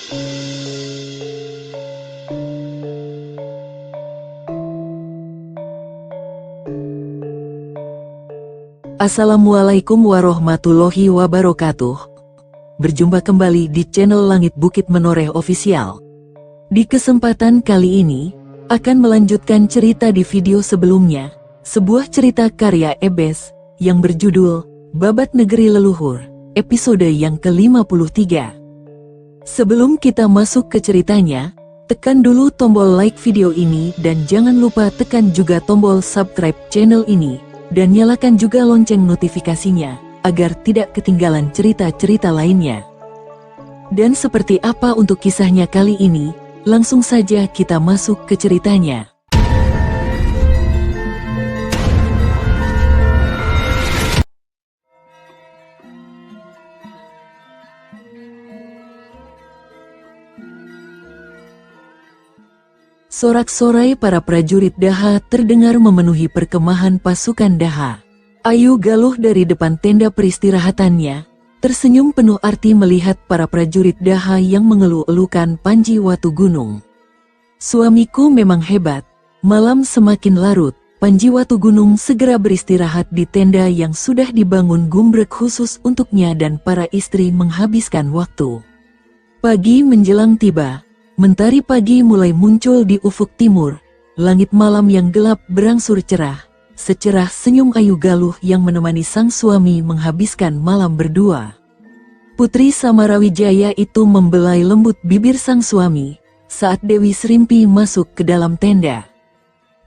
Assalamualaikum warahmatullahi wabarakatuh. Berjumpa kembali di channel Langit Bukit Menoreh Official. Di kesempatan kali ini, akan melanjutkan cerita di video sebelumnya, sebuah cerita karya Ebes, yang berjudul, Babat Negeri Leluhur, episode yang ke-53. Sebelum kita masuk ke ceritanya, tekan dulu tombol like video ini dan jangan lupa tekan juga tombol subscribe channel ini. Dan nyalakan juga lonceng notifikasinya, agar tidak ketinggalan cerita-cerita lainnya. Dan seperti apa untuk kisahnya kali ini, langsung saja kita masuk ke ceritanya. Sorak-sorai para prajurit Daha terdengar memenuhi perkemahan pasukan Daha. Ayu Galuh dari depan tenda peristirahatannya, tersenyum penuh arti melihat para prajurit Daha yang mengeluh-elukan Panji Watu Gunung. Suamiku memang hebat. Malam semakin larut, Panji Watu Gunung segera beristirahat di tenda yang sudah dibangun gumbrek khusus untuknya dan para istri menghabiskan waktu. Pagi menjelang tiba. Mentari pagi mulai muncul di ufuk timur, langit malam yang gelap berangsur cerah, secerah senyum Ayu Galuh yang menemani sang suami menghabiskan malam berdua. Putri Samarawijaya itu membelai lembut bibir sang suami, saat Dewi Srimpi masuk ke dalam tenda.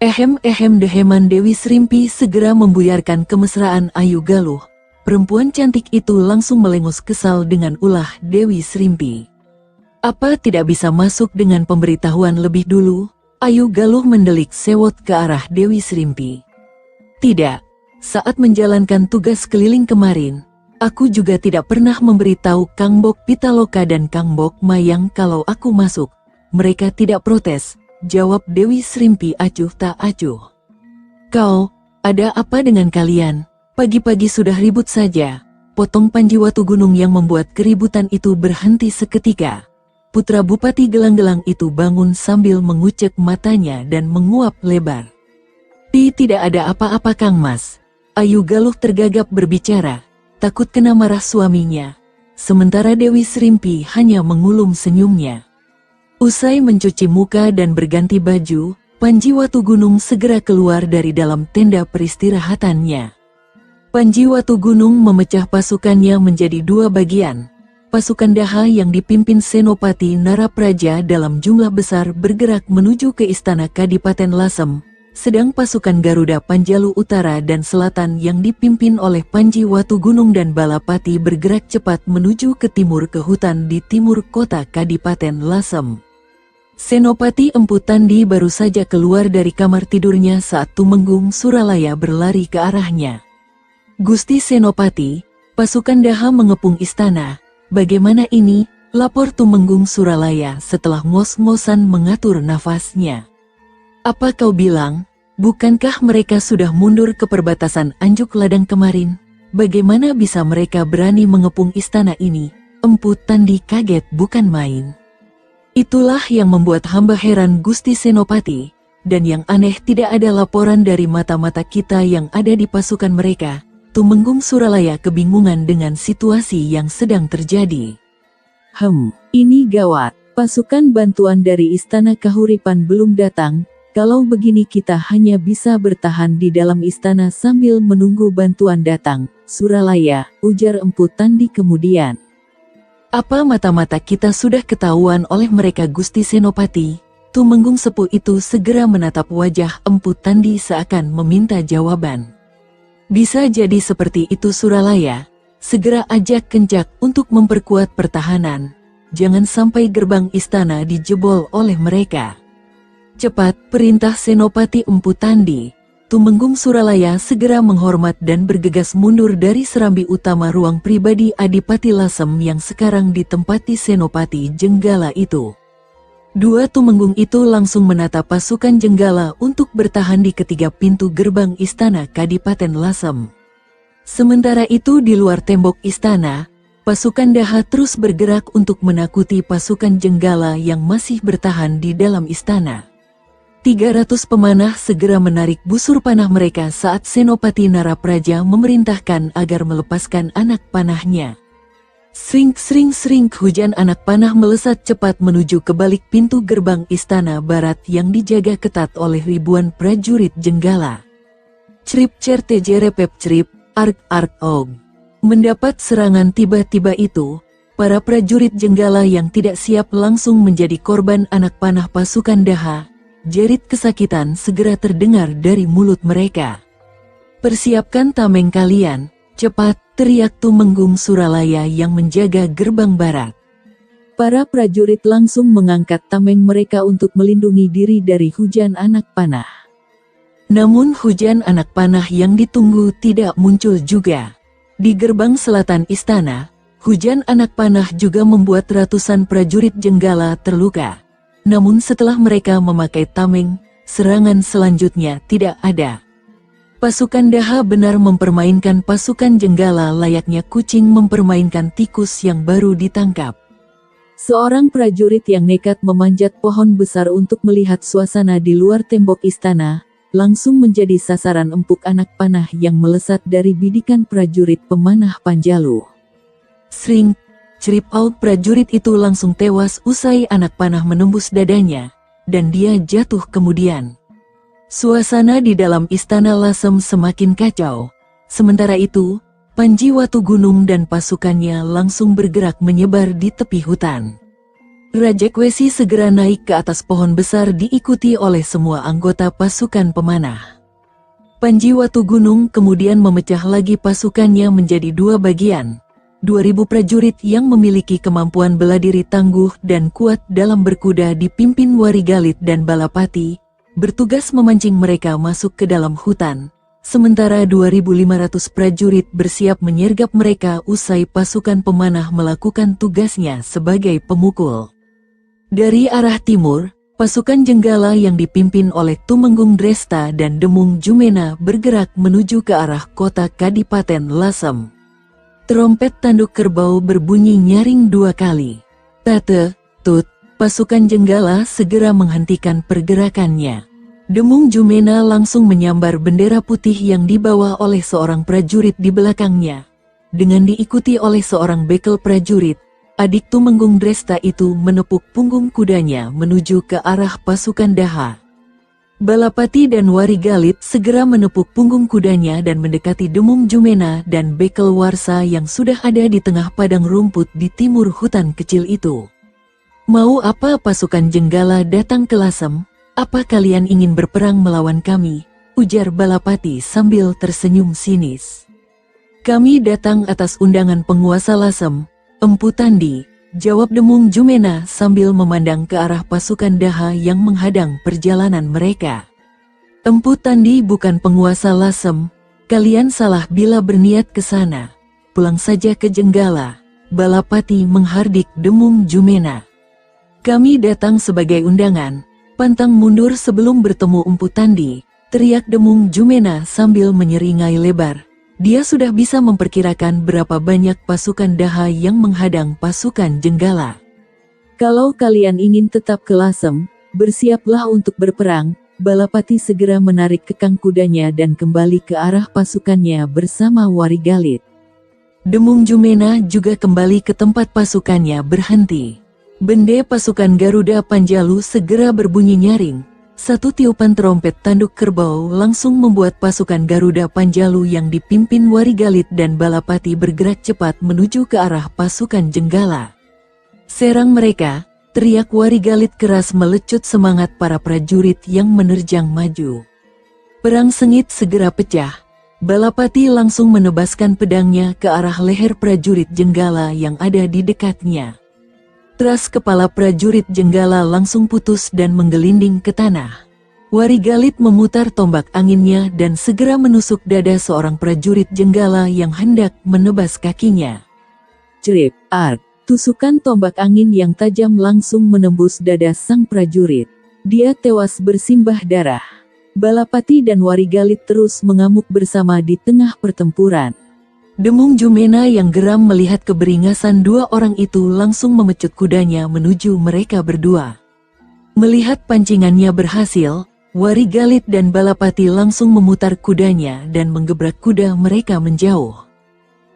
Ehem deheman Dewi Srimpi segera membuyarkan kemesraan Ayu Galuh. Perempuan cantik itu langsung melengos kesal dengan ulah Dewi Srimpi. Apa tidak bisa masuk dengan pemberitahuan lebih dulu? Ayu Galuh mendelik sewot ke arah Dewi Srimpi. Tidak, saat menjalankan tugas keliling kemarin, aku juga tidak pernah memberitahu Kang Bok Pitaloka dan Kang Bok Mayang kalau aku masuk. Mereka tidak protes, jawab Dewi Srimpi acuh tak acuh. Kau, ada apa dengan kalian? Pagi-pagi sudah ribut saja. Potong Panji Watu Gunung yang membuat keributan itu berhenti seketika. Putra Bupati gelang-gelang itu bangun sambil mengucek matanya dan menguap lebar. Tidak ada apa-apa Kang Mas. Ayu Galuh tergagap berbicara, takut kena marah suaminya. Sementara Dewi Srimpi hanya mengulum senyumnya. Usai mencuci muka dan berganti baju, Panji Watu Gunung segera keluar dari dalam tenda peristirahatannya. Panji Watu Gunung memecah pasukannya menjadi dua bagian. Pasukan Daha yang dipimpin Senopati Narapraja dalam jumlah besar bergerak menuju ke istana Kadipaten Lasem, sedang pasukan Garuda Panjalu Utara dan Selatan yang dipimpin oleh Panji Watu Gunung dan Balapati bergerak cepat menuju ke timur ke hutan di timur kota Kadipaten Lasem. Senopati Empu Tandi baru saja keluar dari kamar tidurnya saat Tumenggung Suralaya berlari ke arahnya. Gusti Senopati, pasukan Daha mengepung istana. Bagaimana ini? Lapor Tumenggung Suralaya setelah ngos-ngosan mengatur nafasnya. Apa kau bilang? Bukankah mereka sudah mundur ke perbatasan Anjuk Ladang kemarin? Bagaimana bisa mereka berani mengepung istana ini? Empu Tandi kaget bukan main. Itulah yang membuat hamba heran Gusti Senopati. Dan yang aneh tidak ada laporan dari mata-mata kita yang ada di pasukan mereka. Tumenggung Suralaya kebingungan dengan situasi yang sedang terjadi. Ini gawat. Pasukan bantuan dari Istana Kahuripan belum datang. Kalau begini kita hanya bisa bertahan di dalam istana sambil menunggu bantuan datang. Suralaya, ujar Empu Tandi kemudian. Apa mata-mata kita sudah ketahuan oleh mereka Gusti Senopati? Tumenggung Sepuh itu segera menatap wajah Empu Tandi seakan meminta jawaban. Bisa jadi seperti itu Suralaya, segera ajak Kencak untuk memperkuat pertahanan. Jangan sampai gerbang istana dijebol oleh mereka. Cepat, perintah Senopati Empu Tandi. Tumenggung Suralaya segera menghormat dan bergegas mundur dari serambi utama ruang pribadi Adipati Lasem yang sekarang ditempati Senopati Jenggala itu. Dua tumenggung itu langsung menatap pasukan Jenggala untuk bertahan di ketiga pintu gerbang istana Kadipaten Lasem. Sementara itu di luar tembok istana, pasukan Daha terus bergerak untuk menakuti pasukan Jenggala yang masih bertahan di dalam istana. 300 pemanah segera menarik busur panah mereka saat Senopati Narapraja memerintahkan agar melepaskan anak panahnya. Sring sring sring, hujan anak panah melesat cepat menuju ke balik pintu gerbang istana barat yang dijaga ketat oleh ribuan prajurit Jenggala. Crip certe jerepep crip, arg arg og. Mendapat serangan tiba-tiba itu, para prajurit Jenggala yang tidak siap langsung menjadi korban anak panah pasukan Daha. Jerit kesakitan segera terdengar dari mulut mereka. "Persiapkan tameng kalian, cepat!" teriak Tumenggung Suralaya yang menjaga gerbang barat. Para prajurit langsung mengangkat tameng mereka untuk melindungi diri dari hujan anak panah. Namun hujan anak panah yang ditunggu tidak muncul juga. Di gerbang selatan istana, hujan anak panah juga membuat ratusan prajurit Jenggala terluka. Namun setelah mereka memakai tameng, serangan selanjutnya tidak ada. Pasukan Daha benar mempermainkan pasukan Jenggala layaknya kucing mempermainkan tikus yang baru ditangkap. Seorang prajurit yang nekat memanjat pohon besar untuk melihat suasana di luar tembok istana, langsung menjadi sasaran empuk anak panah yang melesat dari bidikan prajurit pemanah Panjalu. Sring, cerip aug, prajurit itu langsung tewas usai anak panah menembus dadanya, dan dia jatuh kemudian. Suasana di dalam istana Lasem semakin kacau. Sementara itu, Panji Watugunung dan pasukannya langsung bergerak menyebar di tepi hutan. Raja Kwesi segera naik ke atas pohon besar diikuti oleh semua anggota pasukan pemanah. Panji Watugunung kemudian memecah lagi pasukannya menjadi dua bagian. 2.000 prajurit yang memiliki kemampuan bela diri tangguh dan kuat dalam berkuda dipimpin Warigalit dan Balapati, bertugas memancing mereka masuk ke dalam hutan, sementara 2.500 prajurit bersiap menyergap mereka usai pasukan pemanah melakukan tugasnya sebagai pemukul. Dari arah timur, pasukan Jenggala yang dipimpin oleh Tumenggung Dresta dan Demung Jumena bergerak menuju ke arah kota Kadipaten Lasem. Trompet tanduk kerbau berbunyi nyaring 2 kali. Tate, tut, pasukan Jenggala segera menghentikan pergerakannya. Demung Jumena langsung menyambar bendera putih yang dibawa oleh seorang prajurit di belakangnya. Dengan diikuti oleh seorang bekel prajurit, adik Tumenggung Dresta itu menepuk punggung kudanya menuju ke arah pasukan Daha. Balapati dan Warigalit segera menepuk punggung kudanya dan mendekati Demung Jumena dan bekel Warsa yang sudah ada di tengah padang rumput di timur hutan kecil itu. "Mau apa pasukan Jenggala datang ke Lasem? Apa kalian ingin berperang melawan kami?" ujar Balapati sambil tersenyum sinis. "Kami datang atas undangan penguasa Lasem, Empu Tandi," jawab Demung Jumena sambil memandang ke arah pasukan Daha yang menghadang perjalanan mereka. "Empu Tandi bukan penguasa Lasem, kalian salah bila berniat ke sana. Pulang saja ke Jenggala," Balapati menghardik Demung Jumena. "Kami datang sebagai undangan. Pantang mundur sebelum bertemu Empu Tandi," teriak Demung Jumena sambil menyeringai lebar. Dia sudah bisa memperkirakan berapa banyak pasukan Daha yang menghadang pasukan Jenggala. "Kalau kalian ingin tetap ke Lasem, bersiaplah untuk berperang." Balapati segera menarik kekang kudanya dan kembali ke arah pasukannya bersama Warigalit. Demung Jumena juga kembali ke tempat pasukannya berhenti. Bende pasukan Garuda Panjalu segera berbunyi nyaring. Satu tiupan trompet tanduk kerbau langsung membuat pasukan Garuda Panjalu yang dipimpin Warigalit dan Balapati bergerak cepat menuju ke arah pasukan Jenggala. "Serang mereka!" teriak Warigalit keras melecut semangat para prajurit yang menerjang maju. Perang sengit segera pecah. Balapati langsung menebaskan pedangnya ke arah leher prajurit Jenggala yang ada di dekatnya. Teras kepala prajurit Jenggala langsung putus dan menggelinding ke tanah. Warigalit memutar tombak anginnya dan segera menusuk dada seorang prajurit Jenggala yang hendak menebas kakinya. Cerip, arg, tusukan tombak angin yang tajam langsung menembus dada sang prajurit. Dia tewas bersimbah darah. Balapati dan Warigalit terus mengamuk bersama di tengah pertempuran. Demung Jumena yang geram melihat keberingasan dua orang itu langsung memecut kudanya menuju mereka berdua. Melihat pancingannya berhasil, Wari Galit dan Balapati langsung memutar kudanya dan menggebrak kuda mereka menjauh.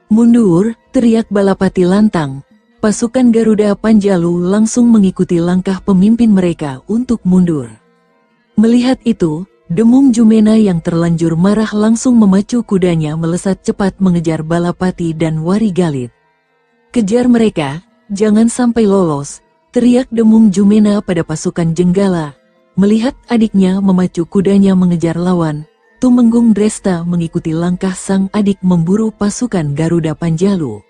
"Mundur!" teriak Balapati lantang. Pasukan Garuda Panjalu langsung mengikuti langkah pemimpin mereka untuk mundur. Melihat itu, Demung Jumena yang terlanjur marah langsung memacu kudanya melesat cepat mengejar Balapati dan Wari Galit. "Kejar mereka, jangan sampai lolos!" teriak Demung Jumena pada pasukan Jenggala. Melihat adiknya memacu kudanya mengejar lawan, Tumenggung Dresta mengikuti langkah sang adik memburu pasukan Garuda Panjalu.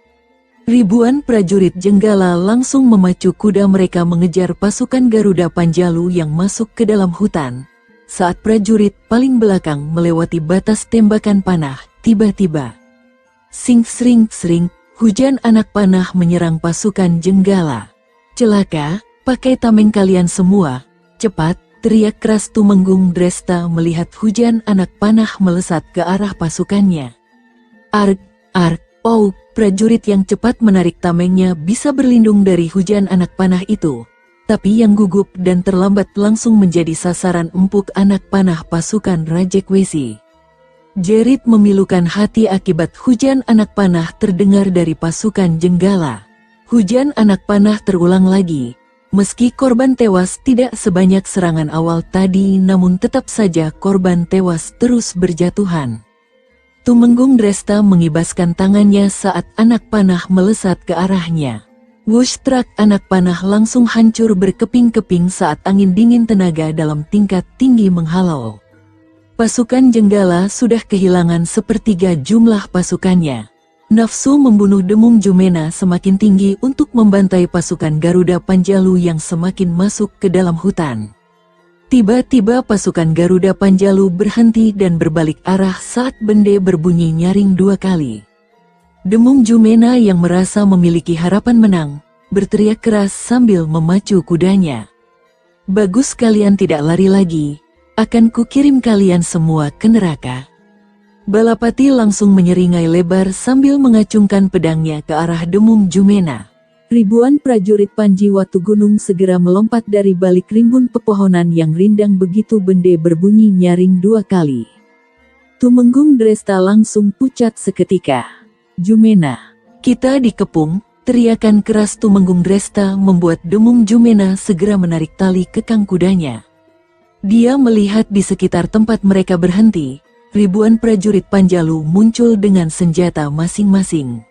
Ribuan prajurit Jenggala langsung memacu kuda mereka mengejar pasukan Garuda Panjalu yang masuk ke dalam hutan. Saat prajurit paling belakang melewati batas tembakan panah, tiba-tiba sring-sring-sring, hujan anak panah menyerang pasukan Jenggala. "Celaka, pakai tameng kalian semua, cepat!" teriak keras Tumenggung Dresta melihat hujan anak panah melesat ke arah pasukannya. "Arg, arg, oh!" Prajurit yang cepat menarik tamengnya bisa berlindung dari hujan anak panah itu. Tapi yang gugup dan terlambat langsung menjadi sasaran empuk anak panah pasukan Rajekwesi. Jerit memilukan hati akibat hujan anak panah terdengar dari pasukan Jenggala. Hujan anak panah terulang lagi. Meski korban tewas tidak sebanyak serangan awal tadi, namun tetap saja korban tewas terus berjatuhan. Tumenggung Dresta mengibaskan tangannya saat anak panah melesat ke arahnya. Wush, trak, anak panah langsung hancur berkeping-keping saat angin dingin tenaga dalam tingkat tinggi menghalau. Pasukan Jenggala sudah kehilangan sepertiga jumlah pasukannya. Nafsu membunuh Demung Jumena semakin tinggi untuk membantai pasukan Garuda Panjalu yang semakin masuk ke dalam hutan. Tiba-tiba pasukan Garuda Panjalu berhenti dan berbalik arah saat bende berbunyi nyaring 2 kali. Demung Jumena yang merasa memiliki harapan menang, berteriak keras sambil memacu kudanya. "Bagus kalian tidak lari lagi, akan kukirim kalian semua ke neraka." Balapati langsung menyeringai lebar sambil mengacungkan pedangnya ke arah Demung Jumena. Ribuan prajurit Panji Watu Gunung segera melompat dari balik rimbun pepohonan yang rindang begitu bende berbunyi nyaring 2 kali. Tumenggung Dresta langsung pucat seketika. "Jumena, kita dikepung!" teriakan keras Tumenggung Dresta membuat Demung Jumena segera menarik tali kekang kudanya. Dia melihat di sekitar tempat mereka berhenti, ribuan prajurit Panjalu muncul dengan senjata masing-masing.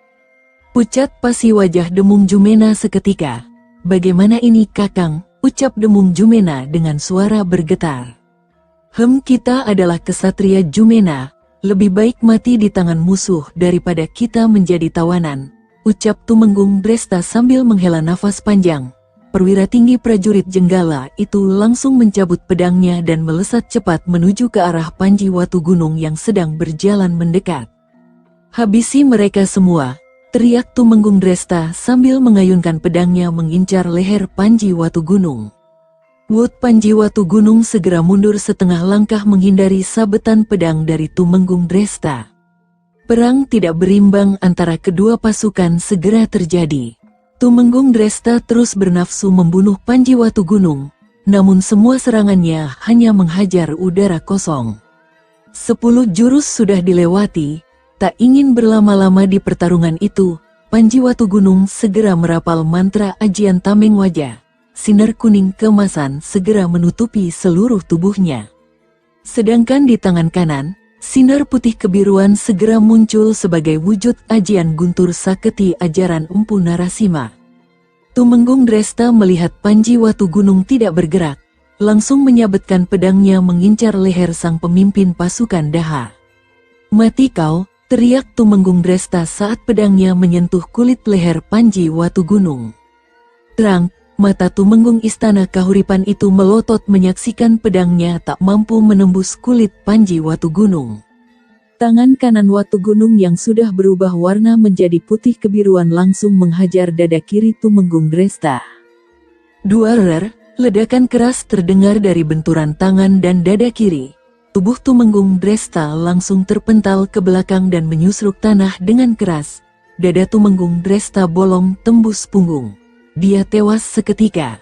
Pucat pasi wajah Demung Jumena seketika. "Bagaimana ini, Kakang?" ucap Demung Jumena dengan suara bergetar. Kita adalah kesatria Jumena. Lebih baik mati di tangan musuh daripada kita menjadi tawanan," ucap Tumenggung Dresta sambil menghela nafas panjang. Perwira tinggi prajurit Jenggala itu langsung mencabut pedangnya dan melesat cepat menuju ke arah Panji Watu Gunung yang sedang berjalan mendekat. "Habisi mereka semua!" teriak Tumenggung Dresta sambil mengayunkan pedangnya mengincar leher Panji Watu Gunung. Panji Watu Gunung segera mundur setengah langkah menghindari sabetan pedang dari Tumenggung Dresta. Perang tidak berimbang antara kedua pasukan segera terjadi. Tumenggung Dresta terus bernafsu membunuh Panji Watu Gunung, namun semua serangannya hanya menghajar udara kosong. 10 jurus sudah dilewati, tak ingin berlama-lama di pertarungan itu, Panji Watu Gunung segera merapal mantra ajian tameng wajah. Sinar kuning keemasan segera menutupi seluruh tubuhnya. Sedangkan di tangan kanan, sinar putih kebiruan segera muncul sebagai wujud ajian guntur saketi ajaran Empu Narasima. Tumenggung Dresta melihat Panji Watu Gunung tidak bergerak, langsung menyabetkan pedangnya mengincar leher sang pemimpin pasukan Daha. "Mati kau!" teriak Tumenggung Dresta saat pedangnya menyentuh kulit leher Panji Watu Gunung. Terang, mata Tumenggung Istana Kahuripan itu melotot menyaksikan pedangnya tak mampu menembus kulit Panji Watu Gunung. Tangan kanan Watu Gunung yang sudah berubah warna menjadi putih kebiruan langsung menghajar dada kiri Tumenggung Dresta. Duarer, ledakan keras terdengar dari benturan tangan dan dada kiri. Tubuh Tumenggung Dresta langsung terpental ke belakang dan menyusruk tanah dengan keras. Dada Tumenggung Dresta bolong tembus punggung. Dia tewas seketika.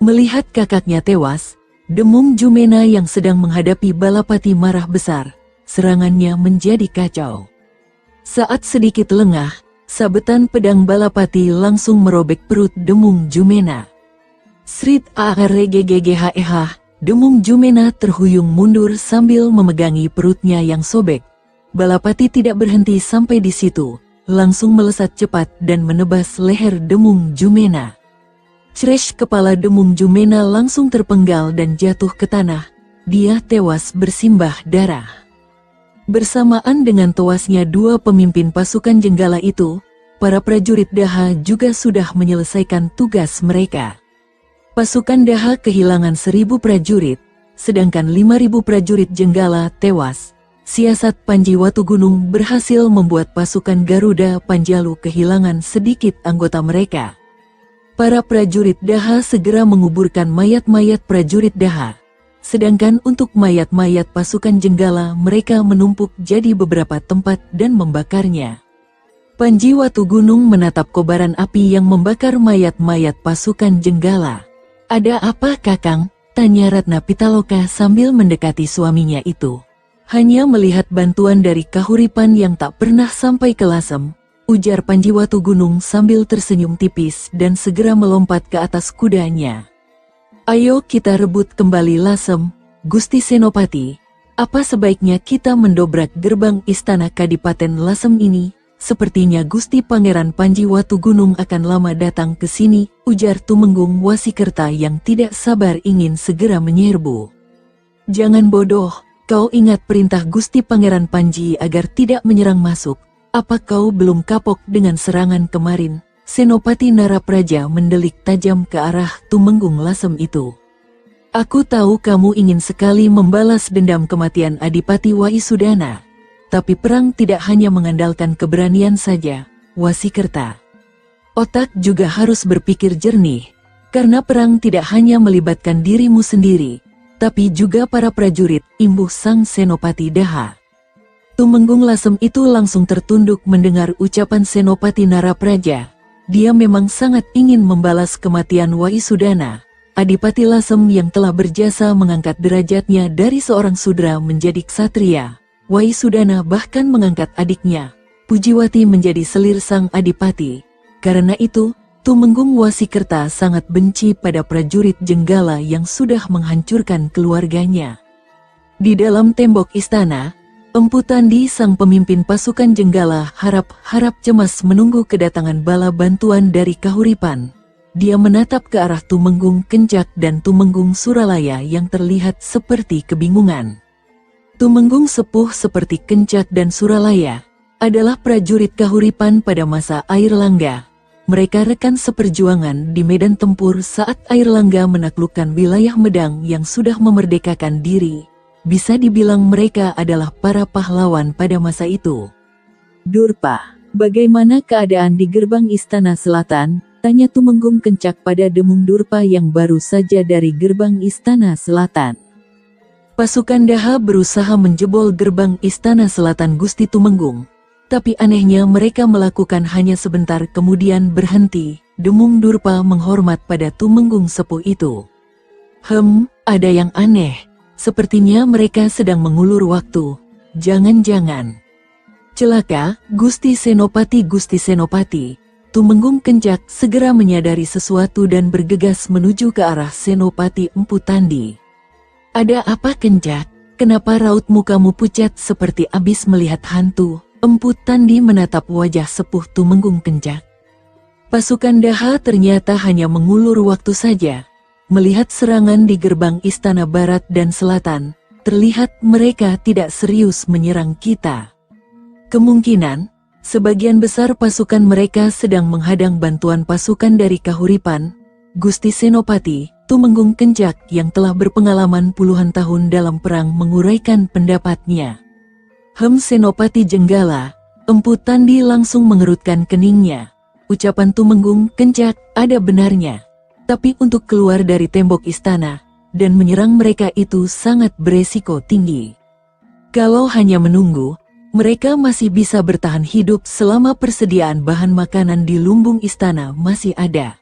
Melihat kakaknya tewas, Demung Jumena yang sedang menghadapi Balapati marah besar. Serangannya menjadi kacau. Saat sedikit lengah, sabetan pedang Balapati langsung merobek perut Demung Jumena. Srit Arreggegh. Demung Jumena terhuyung mundur sambil memegangi perutnya yang sobek. Balapati tidak berhenti sampai di situ, langsung melesat cepat dan menebas leher Demung Jumena. Crash, kepala Demung Jumena langsung terpenggal dan jatuh ke tanah. Dia tewas bersimbah darah. Bersamaan dengan tewasnya dua pemimpin pasukan Jenggala itu, para prajurit Daha juga sudah menyelesaikan tugas mereka. Pasukan Daha kehilangan 1.000 prajurit, sedangkan 5.000 prajurit Jenggala tewas. Siasat Panji Watugunung berhasil membuat pasukan Garuda Panjalu kehilangan sedikit anggota mereka. Para prajurit Daha segera menguburkan mayat-mayat prajurit Daha. Sedangkan untuk mayat-mayat pasukan Jenggala mereka menumpuk jadi beberapa tempat dan membakarnya. Panji Watugunung menatap kobaran api yang membakar mayat-mayat pasukan Jenggala. "Ada apa, Kakang?" tanya Ratna Pitaloka sambil mendekati suaminya itu. "Hanya melihat bantuan dari Kahuripan yang tak pernah sampai ke Lasem," ujar Panji Watugunung sambil tersenyum tipis dan segera melompat ke atas kudanya. "Ayo kita rebut kembali Lasem, Gusti Senopati. Apa sebaiknya kita mendobrak gerbang istana Kadipaten Lasem ini? Sepertinya Gusti Pangeran Panji Watugunung akan lama datang ke sini," ujar Tumenggung Wasikerta yang tidak sabar ingin segera menyerbu. "Jangan bodoh, kau ingat perintah Gusti Pangeran Panji agar tidak menyerang masuk. Apa kau belum kapok dengan serangan kemarin?" Senopati Narapraja mendelik tajam ke arah Tumenggung Lasem itu. "Aku tahu kamu ingin sekali membalas dendam kematian Adipati Waisudana. Tapi perang tidak hanya mengandalkan keberanian saja, Wasikerta. Otak juga harus berpikir jernih, karena perang tidak hanya melibatkan dirimu sendiri, tapi juga para prajurit," imbuh sang Senopati Daha. Tumenggung Lasem itu langsung tertunduk mendengar ucapan Senopati Narapraja. Dia memang sangat ingin membalas kematian Waisudana, Adipati Lasem yang telah berjasa mengangkat derajatnya dari seorang sudra menjadi ksatria. Waisudana bahkan mengangkat adiknya, Pujiwati, menjadi selir sang adipati. Karena itu, Tumenggung Wasikerta sangat benci pada prajurit Jenggala yang sudah menghancurkan keluarganya. Di dalam tembok istana, Empu Tandi sang pemimpin pasukan Jenggala harap-harap cemas menunggu kedatangan bala bantuan dari Kahuripan. Dia menatap ke arah Tumenggung Kencak dan Tumenggung Suralaya yang terlihat seperti kebingungan. Tumenggung Sepuh seperti Kencak dan Suralaya adalah prajurit Kahuripan pada masa Airlangga. Mereka rekan seperjuangan di medan tempur saat Airlangga menaklukkan wilayah Medang yang sudah memerdekakan diri. Bisa dibilang mereka adalah para pahlawan pada masa itu. "Durpa, bagaimana keadaan di gerbang Istana Selatan?" tanya Tumenggung Kencak pada Demung Durpa yang baru saja dari gerbang Istana Selatan. Pasukan Daha berusaha menjebol gerbang Istana Selatan Gusti Tumenggung. Tapi anehnya mereka melakukan hanya sebentar kemudian berhenti. Demung Durpa menghormat pada Tumenggung Sepuh itu. Ada yang aneh. Sepertinya mereka sedang mengulur waktu. Jangan-jangan celaka, Gusti Senopati, Gusti Senopati. Tumenggung Kencak segera menyadari sesuatu dan bergegas menuju ke arah Senopati Empu Tandi. "Ada apa, Kencak? Kenapa raut mukamu pucat seperti abis melihat hantu?" Empu Tandi menatap wajah sepuh Tumenggung Kencak. Pasukan Daha ternyata hanya mengulur waktu saja. Melihat serangan di gerbang Istana Barat dan Selatan, terlihat mereka tidak serius menyerang kita. Kemungkinan, sebagian besar pasukan mereka sedang menghadang bantuan pasukan dari Kahuripan. Gusti Senopati, Tumenggung Kencak yang telah berpengalaman puluhan tahun dalam perang menguraikan pendapatnya. Senopati Jenggala, Empu Tandi langsung mengerutkan keningnya. Ucapan Tumenggung Kencak ada benarnya. Tapi untuk keluar dari tembok istana, dan menyerang mereka itu sangat beresiko tinggi. Kalau hanya menunggu, mereka masih bisa bertahan hidup selama persediaan bahan makanan di lumbung istana masih ada.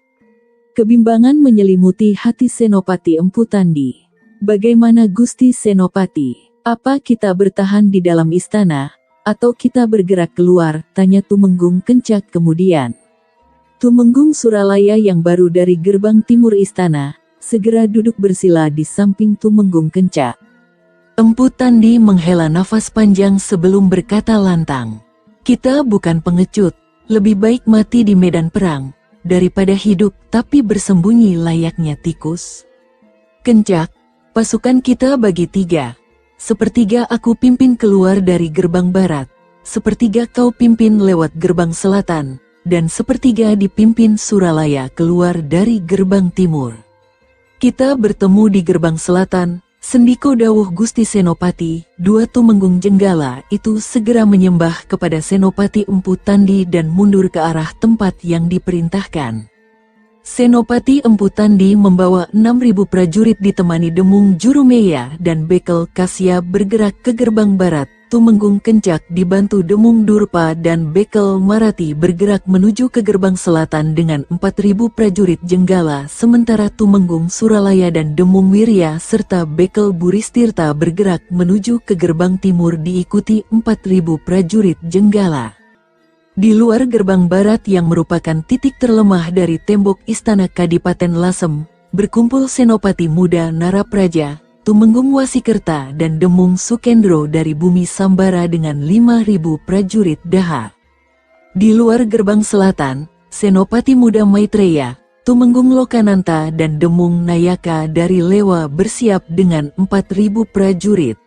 Kebimbangan menyelimuti hati Senopati Empu Tandi. Bagaimana Gusti Senopati? Apa kita bertahan di dalam istana, atau kita bergerak keluar? Tanya Tumenggung Kencak kemudian. Tumenggung Suralaya yang baru dari gerbang timur istana, segera duduk bersila di samping Tumenggung Kencak. Empu Tandi menghela nafas panjang sebelum berkata lantang. Kita bukan pengecut, lebih baik mati di medan perang, daripada hidup tapi bersembunyi layaknya tikus. Kencak, pasukan kita bagi 3. Sepertiga aku pimpin keluar dari gerbang barat, sepertiga kau pimpin lewat gerbang selatan, dan sepertiga dipimpin Suralaya keluar dari gerbang timur. Kita bertemu di gerbang selatan, sendiko dawuh Gusti Senopati. 2 Tumenggung Jenggala itu segera menyembah kepada Senopati Empu Tandi dan mundur ke arah tempat yang diperintahkan. Senopati Empu Tandi membawa 6.000 prajurit ditemani Demung Jurumeya dan Bekel Kasya bergerak ke gerbang barat. Tumenggung Kencak dibantu Demung Durpa dan Bekel Marati bergerak menuju ke gerbang selatan dengan 4.000 prajurit Jenggala, sementara Tumenggung Suralaya dan Demung Wirya serta Bekel Buristirta bergerak menuju ke gerbang timur diikuti 4.000 prajurit Jenggala. Di luar gerbang barat yang merupakan titik terlemah dari tembok istana Kadipaten Lasem, berkumpul Senopati Muda Narapraja, Tumenggung Wasikerta dan Demung Sukendro dari bumi Sambara dengan 5.000 prajurit Daha. Di luar gerbang selatan, Senopati Muda Maitreya, Tumenggung Lokananta dan Demung Nayaka dari Lewa bersiap dengan 4.000 prajurit.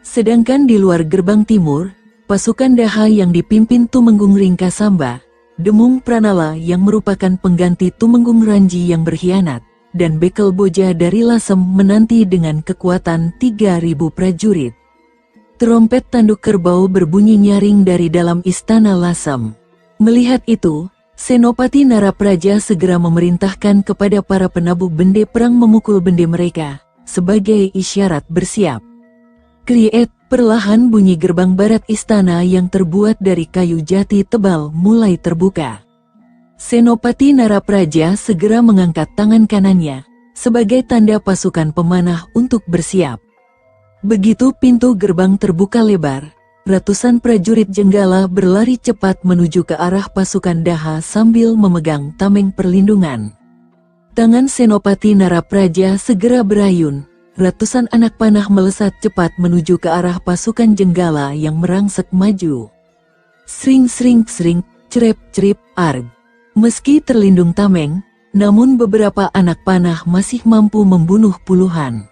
Sedangkan di luar gerbang timur, pasukan Daha yang dipimpin Tumenggung Ringkasamba, Demung Pranala yang merupakan pengganti Tumenggung Ranji yang berkhianat, dan Bekel Boja dari Lasem menanti dengan kekuatan 3.000 prajurit. Trompet tanduk kerbau berbunyi nyaring dari dalam istana Lasem. Melihat itu, Senopati Narapraja segera memerintahkan kepada para penabuh bende perang memukul bende mereka, sebagai isyarat bersiap. Kriet, perlahan bunyi gerbang barat istana yang terbuat dari kayu jati tebal mulai terbuka. Senopati Narapraja segera mengangkat tangan kanannya, sebagai tanda pasukan pemanah untuk bersiap. Begitu pintu gerbang terbuka lebar, ratusan prajurit Jenggala berlari cepat menuju ke arah pasukan Daha sambil memegang tameng perlindungan. Tangan Senopati Narapraja segera berayun, ratusan anak panah melesat cepat menuju ke arah pasukan Jenggala yang merangsek maju. Sring sring sring, cerep cerip, arg. Meski terlindung tameng, namun beberapa anak panah masih mampu membunuh puluhan.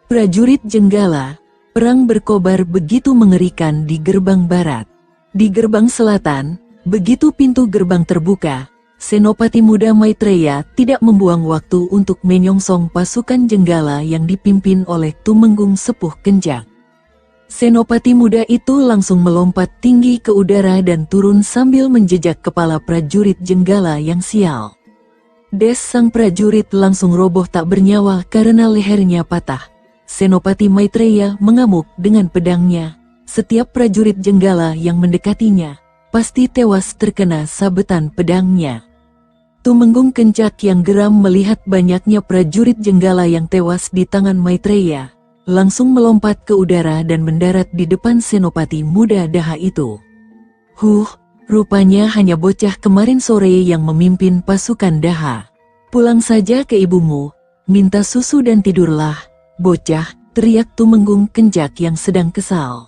Prajurit Jenggala, perang berkobar begitu mengerikan di gerbang barat. Di gerbang selatan, begitu pintu gerbang terbuka, Senopati Muda Maitreya tidak membuang waktu untuk menyongsong pasukan Jenggala yang dipimpin oleh Tumenggung Sepuh Kencak. Senopati muda itu langsung melompat tinggi ke udara dan turun sambil menjejak kepala prajurit Jenggala yang sial. Des sang prajurit langsung roboh tak bernyawa karena lehernya patah. Senopati Maitreya mengamuk dengan pedangnya. Setiap prajurit Jenggala yang mendekatinya pasti tewas terkena sabetan pedangnya. Tumenggung Kencak yang geram melihat banyaknya prajurit Jenggala yang tewas di tangan Maitreya, langsung melompat ke udara dan mendarat di depan Senopati Muda Daha itu. Rupanya hanya bocah kemarin sore yang memimpin pasukan Daha. Pulang saja ke ibumu, minta susu dan tidurlah, bocah, teriak Tumenggung Kencak yang sedang kesal.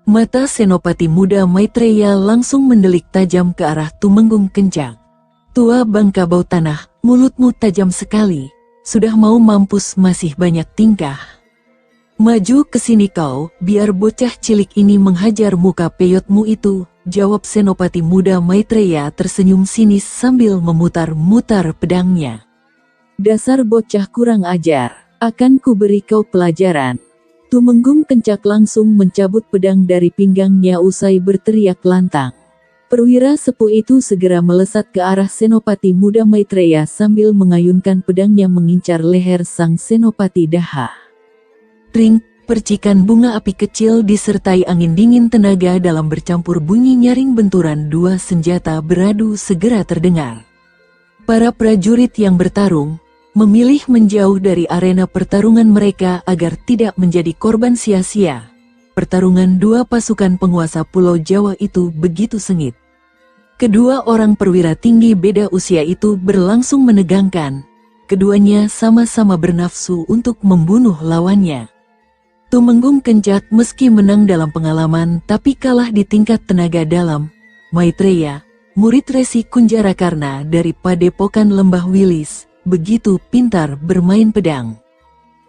Mata Senopati Muda Maitreya langsung mendelik tajam ke arah Tumenggung Kencak. Tua bangka bau tanah, mulutmu tajam sekali, sudah mau mampus masih banyak tingkah. Maju ke sini kau, biar bocah cilik ini menghajar muka peyotmu itu, jawab Senopati Muda Maitreya tersenyum sinis sambil memutar-mutar pedangnya. Dasar bocah kurang ajar, akan kuberi kau pelajaran. Tumenggung Kencak langsung mencabut pedang dari pinggangnya usai berteriak lantang. Perwira sepuh itu segera melesat ke arah Senopati Muda Maitreya sambil mengayunkan pedangnya mengincar leher sang Senopati Daha. Tring, percikan bunga api kecil disertai angin dingin tenaga dalam bercampur bunyi nyaring benturan dua senjata beradu segera terdengar. Para prajurit yang bertarung memilih menjauh dari arena pertarungan mereka agar tidak menjadi korban sia-sia. Pertarungan dua pasukan penguasa Pulau Jawa itu begitu sengit. Kedua orang perwira tinggi beda usia itu berlangsung menegangkan. Keduanya sama-sama bernafsu untuk membunuh lawannya. Tumenggung Kencak meski menang dalam pengalaman tapi kalah di tingkat tenaga dalam. Maitreya, murid Resi Kunjarakarna dari Padepokan Lembah Wilis, begitu pintar bermain pedang.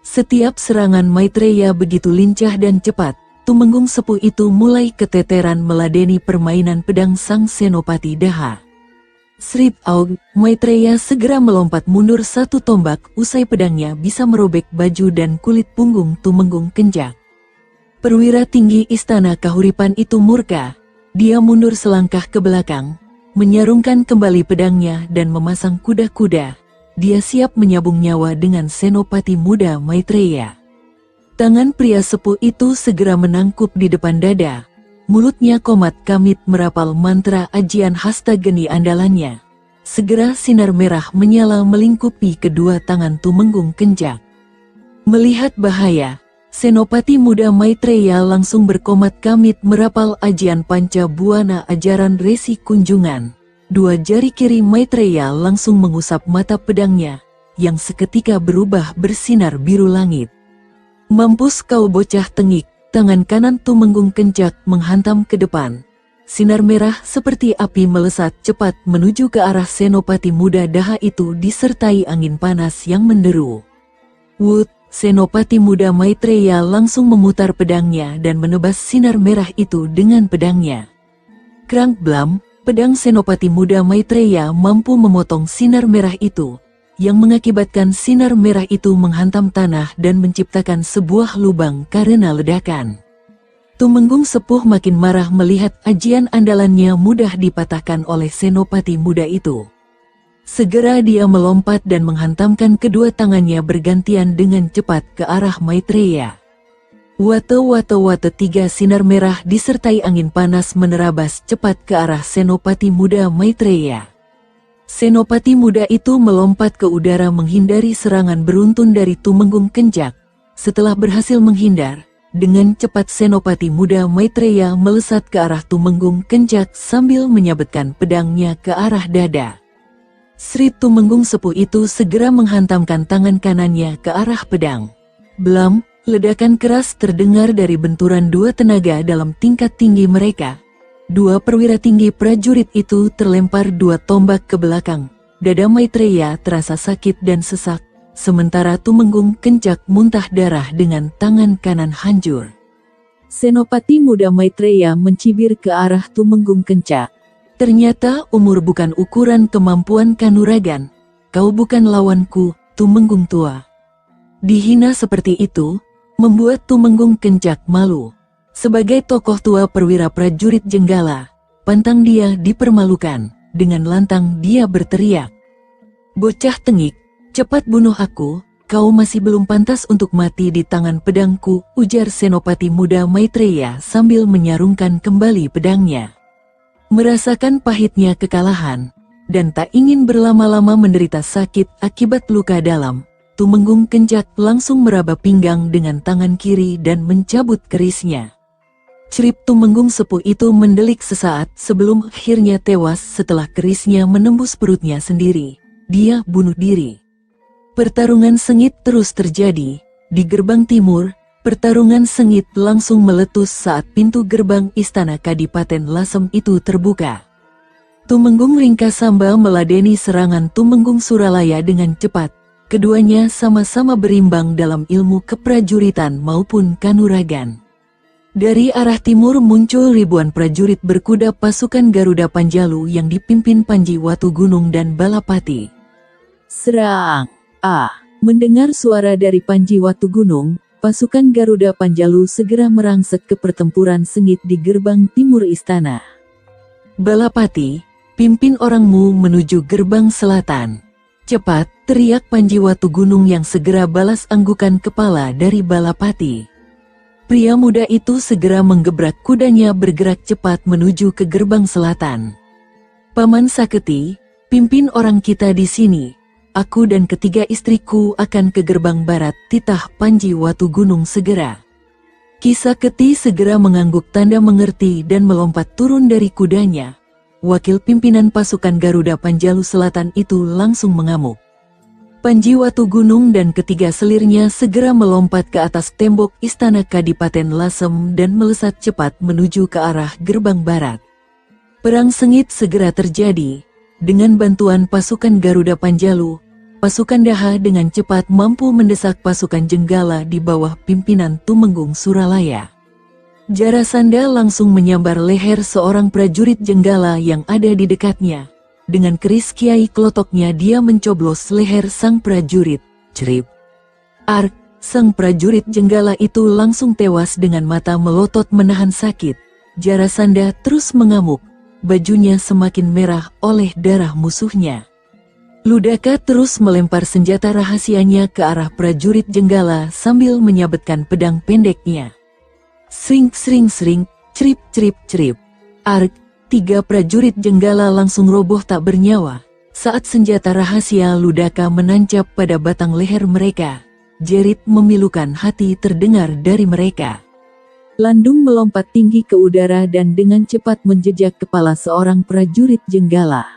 Setiap serangan Maitreya begitu lincah dan cepat. Tumenggung sepuh itu mulai keteteran meladeni permainan pedang sang Senopati Daha. Srip Aug, Maitreya segera melompat mundur satu tombak usai pedangnya bisa merobek baju dan kulit punggung Tumenggung Kencak. Perwira tinggi istana Kahuripan itu murka, dia mundur selangkah ke belakang, menyarungkan kembali pedangnya dan memasang kuda-kuda. Dia siap menyabung nyawa dengan Senopati Muda Maitreya. Tangan pria sepuh itu segera menangkup di depan dada. Mulutnya komat kamit merapal mantra ajian hasta geni andalannya. Segera sinar merah menyala melingkupi kedua tangan Tumenggung Kencak. Melihat bahaya, Senopati Muda Maitreya langsung berkomat kamit merapal ajian panca buana ajaran Resi Kunjungan. Dua jari kiri Maitreya langsung mengusap mata pedangnya, yang seketika berubah bersinar biru langit. Mampus kau bocah tengik, tangan kanan Tumenggung Kencak menghantam ke depan. Sinar merah seperti api melesat cepat menuju ke arah Senopati Muda Daha itu disertai angin panas yang menderu. Wut, Senopati Muda Maitreya langsung memutar pedangnya dan menebas sinar merah itu dengan pedangnya. Krang blam, pedang Senopati Muda Maitreya mampu memotong sinar merah itu, yang mengakibatkan sinar merah itu menghantam tanah dan menciptakan sebuah lubang karena ledakan. Tumenggung sepuh makin marah melihat ajian andalannya mudah dipatahkan oleh Senopati Muda itu. Segera dia melompat dan menghantamkan kedua tangannya bergantian dengan cepat ke arah Maitreya. Wate tiga sinar merah disertai angin panas menerabas cepat ke arah Senopati Muda Maitreya. Senopati muda itu melompat ke udara menghindari serangan beruntun dari Tumenggung Kencak. Setelah berhasil menghindar, dengan cepat Senopati Muda Maitreya melesat ke arah Tumenggung Kencak sambil menyabetkan pedangnya ke arah dada. Sri Tumenggung sepuh itu segera menghantamkan tangan kanannya ke arah pedang. Blam, ledakan keras terdengar dari benturan dua tenaga dalam tingkat tinggi mereka. Dua perwira tinggi prajurit itu terlempar dua tombak ke belakang. Dada Maitreya terasa sakit dan sesak, sementara Tumenggung Kencak muntah darah dengan tangan kanan hancur. Senopati Muda Maitreya mencibir ke arah Tumenggung Kencak. Ternyata umur bukan ukuran kemampuan kanuragan. Kau bukan lawanku, Tumenggung tua. Dihina seperti itu, membuat Tumenggung Kencak malu. Sebagai tokoh tua perwira prajurit Jenggala, pantang dia dipermalukan. Dengan lantang dia berteriak. Bocah tengik, cepat bunuh aku, kau masih belum pantas untuk mati di tangan pedangku, ujar Senopati Muda Maitreya sambil menyarungkan kembali pedangnya. Merasakan pahitnya kekalahan, dan tak ingin berlama-lama menderita sakit akibat luka dalam, Tumenggung Kencak langsung meraba pinggang dengan tangan kiri dan mencabut kerisnya. Cerip Tumenggung sepuh itu mendelik sesaat sebelum akhirnya tewas setelah kerisnya menembus perutnya sendiri. Dia bunuh diri. Pertarungan sengit terus terjadi. Di gerbang timur, pertarungan sengit langsung meletus saat pintu gerbang istana Kadipaten Lasem itu terbuka. Tumenggung Ringkasamba meladeni serangan Tumenggung Suralaya dengan cepat. Keduanya sama-sama berimbang dalam ilmu keprajuritan maupun kanuragan. Dari arah timur muncul ribuan prajurit berkuda pasukan Garuda Panjalu yang dipimpin Panji Watugunung dan Balapati. Serang! Mendengar suara dari Panji Watugunung, pasukan Garuda Panjalu segera merangsek ke pertempuran sengit di gerbang timur istana. Balapati, pimpin orangmu menuju gerbang selatan. Cepat, teriak Panji Watu Gunung yang segera balas anggukan kepala dari Balapati. Pria muda itu segera menggebrak kudanya bergerak cepat menuju ke gerbang selatan. Paman Saketi, pimpin orang kita di sini. Aku dan ketiga istriku akan ke gerbang barat, titah Panji Watu Gunung segera. Ki Saketi segera mengangguk tanda mengerti dan melompat turun dari kudanya. Wakil pimpinan pasukan Garuda Panjalu Selatan itu langsung mengamuk. Panji Watu Gunung dan ketiga selirnya segera melompat ke atas tembok istana Kadipaten Lasem dan melesat cepat menuju ke arah gerbang barat. Perang sengit segera terjadi. Dengan bantuan pasukan Garuda Panjalu, pasukan Daha dengan cepat mampu mendesak pasukan Jenggala di bawah pimpinan Tumenggung Suralaya. Jarasandha langsung menyambar leher seorang prajurit Jenggala yang ada di dekatnya. Dengan keris kiai kelotoknya dia mencoblos leher sang prajurit. Cerip. Ark, sang prajurit Jenggala itu langsung tewas dengan mata melotot menahan sakit. Jarasandha terus mengamuk, bajunya semakin merah oleh darah musuhnya. Ludaka terus melempar senjata rahasianya ke arah prajurit Jenggala sambil menyabetkan pedang pendeknya. Sring sring sring, cerip cerip cerip. Arg, tiga prajurit Jenggala langsung roboh tak bernyawa saat senjata rahasia Ludaka menancap pada batang leher mereka. Jerit memilukan hati terdengar dari mereka. Landung melompat tinggi ke udara dan dengan cepat menjejak kepala seorang prajurit Jenggala.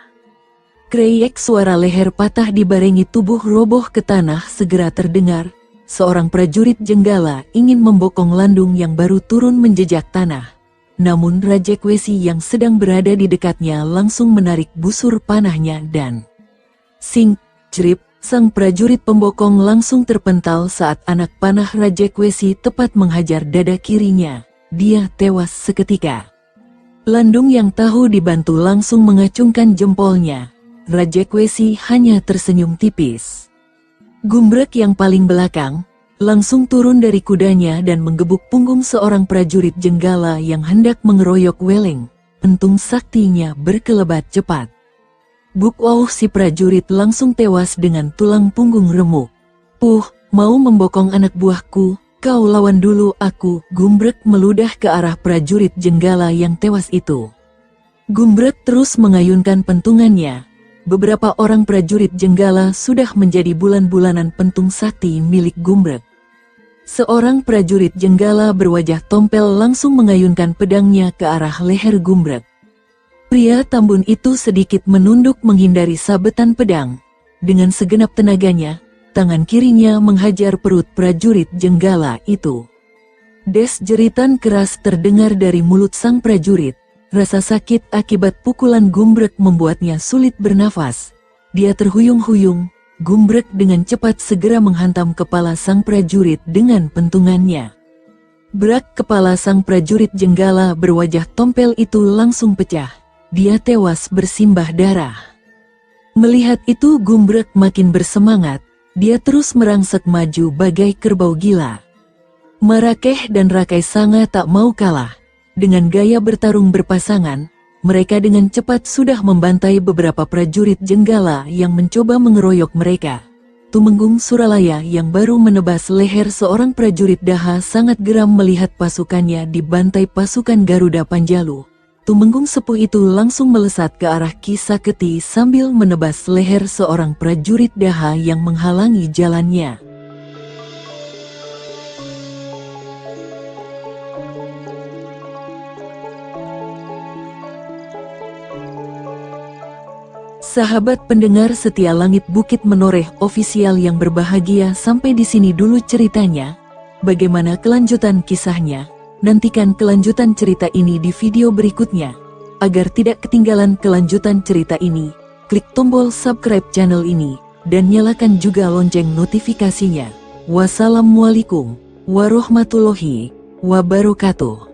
Kreyek, suara leher patah dibarengi tubuh roboh ke tanah segera terdengar. Seorang prajurit Jenggala ingin membokong Landung yang baru turun menjejak tanah. Namun Rajekwesi yang sedang berada di dekatnya langsung menarik busur panahnya dan sing, cerip, sang prajurit pembokong langsung terpental saat anak panah Rajekwesi tepat menghajar dada kirinya. Dia tewas seketika. Landung yang tahu dibantu langsung mengacungkan jempolnya. Rajekwesi hanya tersenyum tipis. Gumbrek yang paling belakang langsung turun dari kudanya dan menggebuk punggung seorang prajurit Jenggala yang hendak mengeroyok Weleng. Pentung saktinya berkelebat cepat. Buk-wauh, si prajurit langsung tewas dengan tulang punggung remuk. Mau membokong anak buahku, kau lawan dulu aku. Gumbrek meludah ke arah prajurit Jenggala yang tewas itu. Gumbrek terus mengayunkan pentungannya. Beberapa orang prajurit Jenggala sudah menjadi bulan-bulanan pentung sakti milik Gumbrek. Seorang prajurit Jenggala berwajah tompel langsung mengayunkan pedangnya ke arah leher Gumbrek. Pria Tambun itu sedikit menunduk menghindari sabetan pedang. Dengan segenap tenaganya, tangan kirinya menghajar perut prajurit Jenggala itu. Des, jeritan keras terdengar dari mulut sang prajurit. Rasa sakit akibat pukulan Gumbrek membuatnya sulit bernafas. Dia terhuyung-huyung. Gumbrek dengan cepat segera menghantam kepala sang prajurit dengan pentungannya. Brak, kepala sang prajurit Jenggala berwajah tompel itu langsung pecah. Dia tewas bersimbah darah. Melihat itu Gumbrek makin bersemangat. Dia terus merangsek maju bagai kerbau gila. Marakeh dan Rakai Sanga tak mau kalah. Dengan gaya bertarung berpasangan, mereka dengan cepat sudah membantai beberapa prajurit Jenggala yang mencoba mengeroyok mereka. Tumenggung Suralaya yang baru menebas leher seorang prajurit Daha sangat geram melihat pasukannya dibantai pasukan Garuda Panjalu. Tumenggung sepuh itu langsung melesat ke arah Ki Saketi sambil menebas leher seorang prajurit Daha yang menghalangi jalannya. Sahabat pendengar setia Langit Bukit Menoreh ofisial yang berbahagia, sampai di sini dulu ceritanya. Bagaimana kelanjutan kisahnya? Nantikan kelanjutan cerita ini di video berikutnya. Agar tidak ketinggalan kelanjutan cerita ini, klik tombol subscribe channel ini dan nyalakan juga lonceng notifikasinya. Wassalamualaikum warahmatullahi wabarakatuh.